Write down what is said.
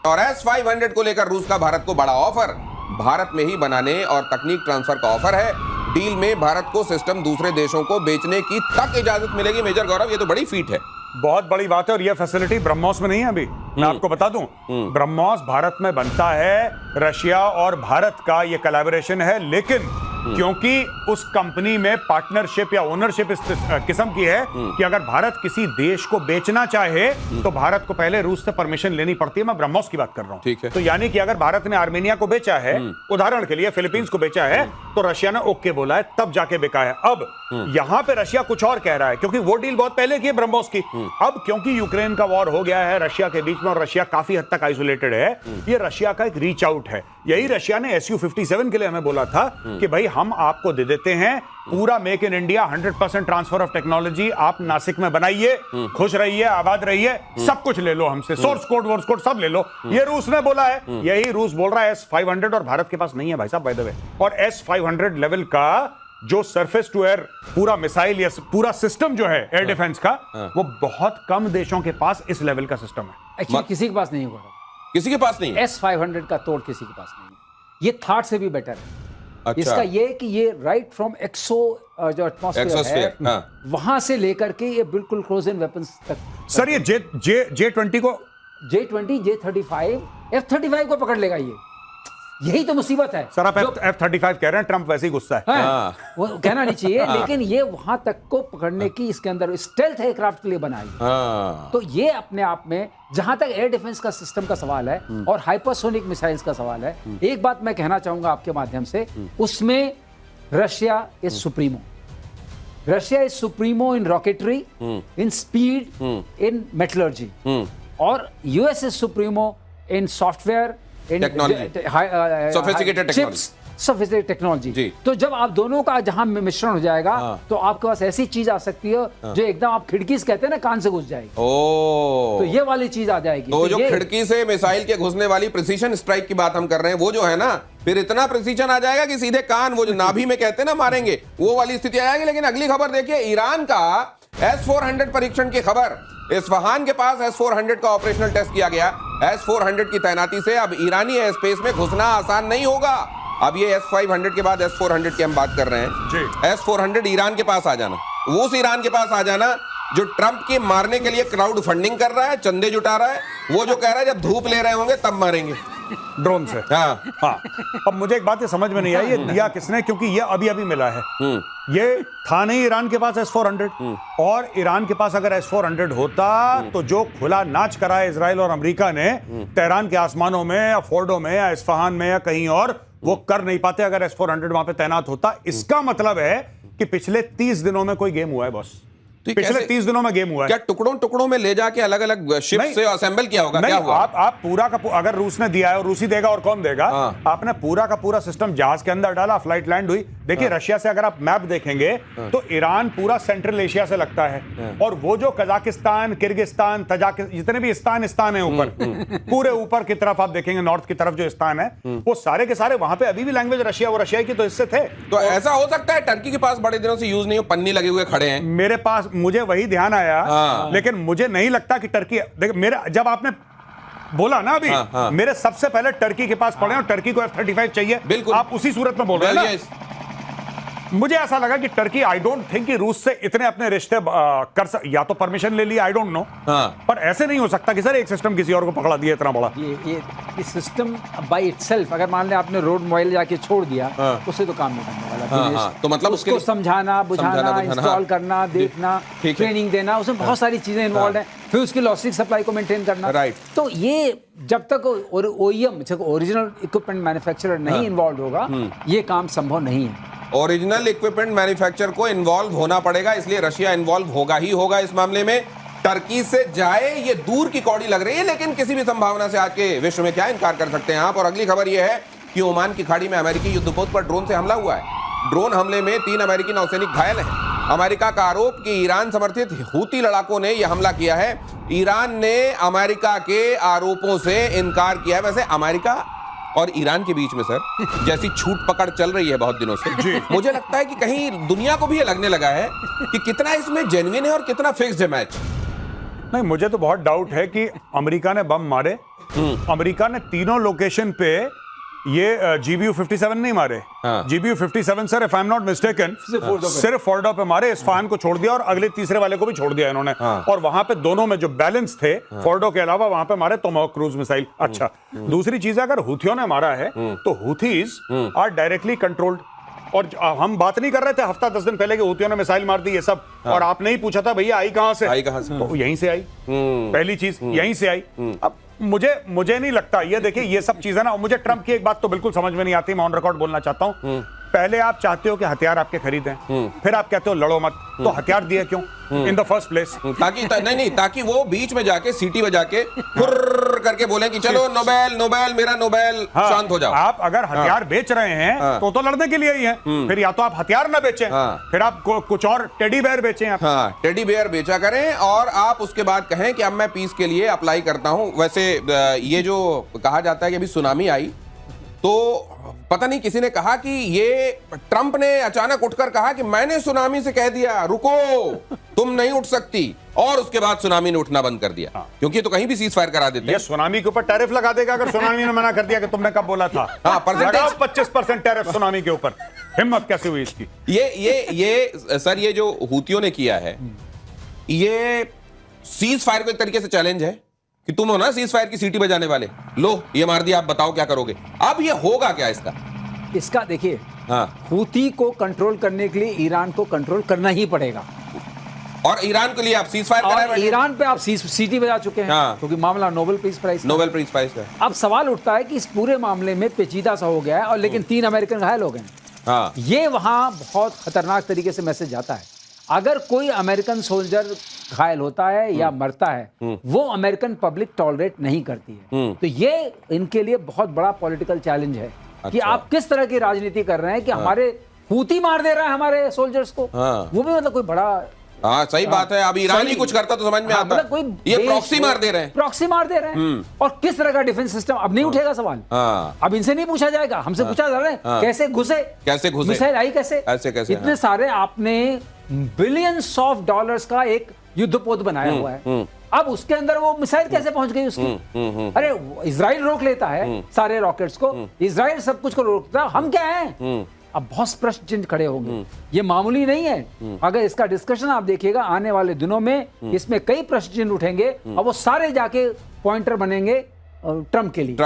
और S-500 को लेकर रूस का भारत को बड़ा ऑफर, भारत में ही बनाने और तकनीक ट्रांसफर का ऑफर है। डील में भारत को सिस्टम दूसरे देशों को बेचने की तक इजाजत मिलेगी। मेजर गौरव, ये तो बड़ी फीट है, बहुत बड़ी बात है। और यह फैसिलिटी ब्रह्मोस में नहीं है अभी, मैं आपको बता दूं। ब्रह्मोस भारत में बनता है, रशिया और भारत का यह कोलैबोरेशन है, लेकिन क्योंकि उस कंपनी में पार्टनरशिप या ओनरशिप इस किस्म की है कि अगर भारत किसी देश को बेचना चाहे तो भारत को पहले रूस से परमिशन लेनी पड़ती है। मैं ब्रह्मोस की बात कर रहा हूं। ठीक है। तो यानी कि अगर भारत ने आर्मेनिया को बेचा है, उदाहरण के लिए फिलीपींस को बेचा है, तो रशिया ने ओके बोला है, तब जाके बिका है। अब यहां पे रशिया कुछ और कह रहा है, क्योंकि वो डील बहुत पहले की है ब्रह्मोस की। अब क्योंकि यूक्रेन का वॉर हो गया है रशिया के बीच में और रशिया काफी हद तक आइसोलेटेड है, ये रशिया का एक रीच आउट है। यही रशिया ने Su-57 के लिए हमें बोला था कि भाई हम आपको दे देते हैं पूरा make in India, 100% transfer of technology, आप नासिक में बनाइए, खुश रहिए, आबाद रहिए, सब कुछ ले लो हमसे, सोर्स कोड वोर्स कोड सब ले लो। ये रूस ने बोला है, यही रूस बोल रहा है S-500, और भारत के पास नहीं है भाई साहब, बाय द वे। और S-500 लेवल का जो सरफेस टू एयर पूरा मिसाइल या पूरा सिस्टम जो है एयर डिफेंस का, वो बहुत कम देशों के पास इस लेवल का सिस्टम है। एक्चुअली किसी के पास नहीं होगा, किसी के पास नहीं है। S-500 का तोड़ किसी के पास नहीं है। ये थाट से भी बेटर है। अच्छा। इसका ये कि ये राइट फ्रॉम जो एटमॉस्फेयर है, वहां से लेकर के ये बिल्कुल क्लोजन वेपन्स तक। सर ये J-20 को, J-20, J-35, F-35 को पकड़ लेगा ये। यही तो मुसीबत है। सर आप F-35 कह रहे हैं, ट्रंप वैसे ही गुस्सा है। वो कहना नहीं चाहिए, लेकिन ये वहां तक को पकड़ने की इसके अंदर स्टेल्थ एयरक्राफ्ट के लिए बनाई है। तो ये अपने आप में, जहां तक एयर डिफेंस का सिस्टम का सवाल है और हाइपरसोनिक मिसाइल्स का सवाल है, एक बात मैं कहना चाहूंगा आपके माध्यम से, उसमें Russia is supremo. Russia is supremo in rocketry, in speed, in metallurgy, और US is supremo in software, sophisticated technology. तो जब आप दोनों का जहां मिश्रण हो जाएगा, तो आपके पास ऐसी चीज आ सकती है जो एकदम, आप खिड़की से कहते हैं ना, कान से घुस जाएगी। तो ये वाली चीज आ जाएगी। तो जो खिड़की से मिसाइल के घुसने वाली प्रिसीजन स्ट्राइक की बात हम कर रहे हैं, वो जो है ना, फिर इतना प्रिसीजन आ जाएगा कि सीधे कान, वो जो नाभि में कहते हैं ना मारेंगे, वो वाली स्थिति आ जाएगी। लेकिन अगली खबर देखिए, ईरान का S-400 परीक्षण की खबर। इस्फहान के पास S-400 का ऑपरेशनल टेस्ट किया गया। S-400 की तैनाती से अब ईरानी एयर स्पेस में घुसना आसान नहीं होगा। अब ये S-500 के बाद S-400 की हम बात कर रहे हैं जी। S-400 ईरान के पास आ जाना, वो उस ईरान के पास आ जाना जो ट्रंप के मारने के लिए क्राउड फंडिंग कर रहा है, चंदे जुटा रहा है, वो जो कह रहा है जब धूप ले रहे होंगे तब मारेंगे ड्रोन से। हाँ। अब मुझे एक बात ये समझ में नहीं आई, ये दिया किसने, क्योंकि ये अभी अभी मिला है। ये था नहीं ईरान के पास S-400, और ईरान के पास अगर S-400 होता तो जो खुला नाच करा है इजराइल और अमेरिका ने तेहरान के आसमानों में या फोर्डो में या इस्फहान में या कहीं और, वो कर नहीं पाते अगर S-400 वहां पे तैनात होता। इसका मतलब है कि पिछले 30 दिनों में कोई गेम हुआ है बॉस। पिछले 30 दिनों में गेम हुआ है। क्या टुकड़ों टुकड़ों में ले जाके अलग अलग शिप से असेंबल किया होगा? क्या हुआ? आप पूरा का अगर रूस ने दिया है, और रूसी देगा और कौन देगा, आपने पूरा का पूरा सिस्टम जहाज के अंदर डाला, फ्लाइट लैंड हुई। देखिए रशिया से अगर आप मैप देखेंगे तो ईरान पूरा सेंट्रल एशिया से लगता है, और वो जो कजाकिस्तान, किर्गिस्तान, तजाकिस्तान, जितने भी स्थान है ऊपर, पूरे ऊपर की तरफ आप देखेंगे, नॉर्थ की तरफ जो स्थान है, वो सारे के सारे वहां पे अभी भी लैंग्वेज रशिया, वो रशिया की तो हिस्से थे। तो ऐसा हो सकता है टर्की के पास बड़े दिनों से यूज नहीं हो, पन्नी लगे हुए खड़े हैं। मेरे पास, मुझे वही ध्यान आया, लेकिन मुझे नहीं लगता कि टर्की, मेरे जब आपने बोला ना अभी, मेरे सबसे पहले टर्की के पास पड़े, और टर्की को F-35 चाहिए, बिल्कुल आप उसी सूरत में बोल रहे हैं ना। मुझे ऐसा लगा कि टर्की, आई डोंट थिंक कि रूस से इतने अपने रिश्ते या तो परमिशन ले लिया, आई डोंट नो, पर ऐसे नहीं हो सकता कि सर एक सिस्टम किसी और को पकड़ा दिया इतना बड़ा। ये सिस्टम बाय इटसेल्फ, अगर मान लें आपने रोड मोबाइल जाके छोड़ दिया, उससे तो काम नहीं करने वाला। तो मतलब उसको समझाना, बुझाना, इंस्टॉल करना, देखना, ट्रेनिंग देना, उसमें बहुत सारी चीजें इन्वॉल्व हैं। फिर उसकी लॉजिस्टिक सप्लाई को मेंटेन करना। तो ये जब तक OEM, ओरिजिनल इक्विपमेंट मैन्युफैक्चरर नहीं इन्वॉल्व होगा, ये काम संभव नहीं है। ओरिजिनल इक्विपमेंट मैन्युफैक्चरर को इन्वॉल्व होना पड़ेगा, इसलिए रशिया इन्वॉल्व होगा ही होगा इस मामले में। टर्की से जाए ये दूर की कौड़ी लग रही है, लेकिन किसी भी संभावना से आज के विश्व में क्या इनकार कर सकते हैं आप। और अगली खबर यह है कि ओमान की खाड़ी में अमेरिकी युद्धपोत पर ड्रोन से हमला हुआ है। ड्रोन हमले में 3 अमेरिकी नौसैनिक घायल हैं। अमेरिका का आरोप कि ईरान समर्थित हूती लड़ाकों ने यह हमला किया है। ईरान ने अमेरिका के आरोपों से इनकार किया है। वैसे अमेरिका और ईरान के बीच में सर जैसी छूट पकड़ चल रही है बहुत दिनों से, मुझे लगता है कि कहीं दुनिया को भी ये लगने लगा है कि कितना इसमें जेन्युइन है और कितना फिक्स्ड है मैच। नहीं, मुझे तो बहुत डाउट है कि अमेरिका ने बम मारे अमेरिका ने तीनों लोकेशन पे ये GBU 57 नहीं मारे। हाँ। GBU 57 sir, if I am not mistaken, सिर्फ फोर्डो पे मारे, इस्फहान को छोड़ दिया और अगले तीसरे वाले को भी छोड़ दिया इन्होंने। हाँ। और वहां पे दोनों में जो बैलेंस थे, फोर्डो के अलावा वहां पे मारे टोमाहोक क्रूज मिसाइल। अच्छा, दूसरी चीज अगर हुथियों ने मारा है तो हुथीज आर डायरेक्टली कंट्रोल्ड। और हम बात नहीं कर रहे थे हफ्ता 10 दिन पहले कि हुथियों ने मिसाइल मार दी ये सब, और आपने ही पूछा था भैया आई कहां से? आई कहां से? तो यहीं से आई, पहली चीज यहीं से आई। अब मुझे नहीं लगता, ये देखिए ये सब चीजें ना, मुझे ट्रंप की एक बात तो बिल्कुल समझ में नहीं आती, मैं ऑन रिकॉर्ड बोलना चाहता हूं। पहले आप चाहते हो कि हथियार आपके खरीदें, फिर आप कहते हो लड़ो मत, तो हथियार दिए क्यों इन द फर्स्ट प्लेस? ताकि वो बीच में जाके सीटी बजा के फुर्र करके बोले कि चलो नोबेल नोबेल मेरा नोबेल, शांत हो जाओ। आप अगर हथियार बेच रहे हैं तो लड़ने के लिए ही है। फिर या तो आप हथियार ना बेचें, फिर आप कुछ और टेडी बेयर बेचें। आप टेडी बेयर बेचा करें और आप उसके बाद कहें कि अब मैं पीस के लिए अप्लाई करता हूं। वैसे ये जो कहा जाता है कि अभी सुनामी आई, तो पता नहीं किसी ने कहा कि ये ट्रंप ने अचानक उठकर कहा कि मैंने सुनामी से कह दिया रुको तुम नहीं उठ सकती, और उसके बाद सुनामी ने उठना बंद कर दिया। क्योंकि तो कहीं भी सीज फायर करा देते ये सुनामी के ऊपर टैरिफ लगा देगा अगर सुनामी ने मना कर दिया कि तुमने कब बोला था। हाँ, परसेंटेज 25% टैरिफ सुनामी के ऊपर। हिम्मत कैसे हुई इसकी? ये सर, ये जो हुतियों ने किया है, ये सीज फायर को एक तरीके से चैलेंज है कि तुम हो ना सीज फायर की सीटी बजाने वाले, लो ये मार दिया, आप बताओ क्या करोगे। अब ये होगा क्या इसका? देखिए, हाँ, हूती को कंट्रोल करने के लिए ईरान को कंट्रोल करना ही पड़ेगा। और ईरान के लिए आप सीज फायर कराए और बैठे। ईरान पे आप सीटी बजा चुके हैं, हाँ। क्योंकि मामला नोबेल पीस प्राइज का। नोबेल पीस प्राइज है। अब सवाल उठता है कि इस पूरे मामले में पेचीदा सा हो गया है, और लेकिन 3 अमेरिकन घायल हो गए हैं। हाँ, ये वहां बहुत खतरनाक तरीके से मैसेज जाता है। अगर कोई अमेरिकन सोल्जर घायल होता है या मरता है, वो अमेरिकन पब्लिक टॉलरेट नहीं करती है। तो ये इनके लिए बहुत बड़ा पॉलिटिकल चैलेंज है कि आप किस तरह की राजनीति कर रहे हैं कि हमारे हूती मार दे रहा है हमारे सोल्जर्स को। वो भी मतलब कोई बड़ा, हाँ सही बात है। अब ईरान ही कुछ करता तो समझ में आता। मतलब कोई ये प्रॉक्सी मार दे रहे हैं, प्रॉक्सी मार दे रहे हैं। और किस तरह का डिफेंस सिस्टम, अब नहीं उठेगा सवाल। अब इनसे नहीं पूछा जाएगा, हमसे पूछा जा रहा है कैसे घुसे, मिसाइल आई कैसे, इतने सारे आपने बिलियंस ऑफ डॉलर्स का एक युद्धपोत बनाया हुआ है। अब उसके अंदर वो मिसाइल कैसे पहुंच गई उसकी? अरे इजराइल रोक लेता है सारे रॉकेट्स को, इजराइल सब कुछ को रोकता है, हम क्या हैं? अब बहुत प्रश्न चिन्ह खड़े होंगे। ये मामूली नहीं है। अगर इसका डिस्कशन आप देखिएगा आने वाले दिनों में, इसमें कई प्रश्न चिन्ह उठेंगे और वो सारे जाके पॉइंटर बनेंगे ट्रंप के लिए।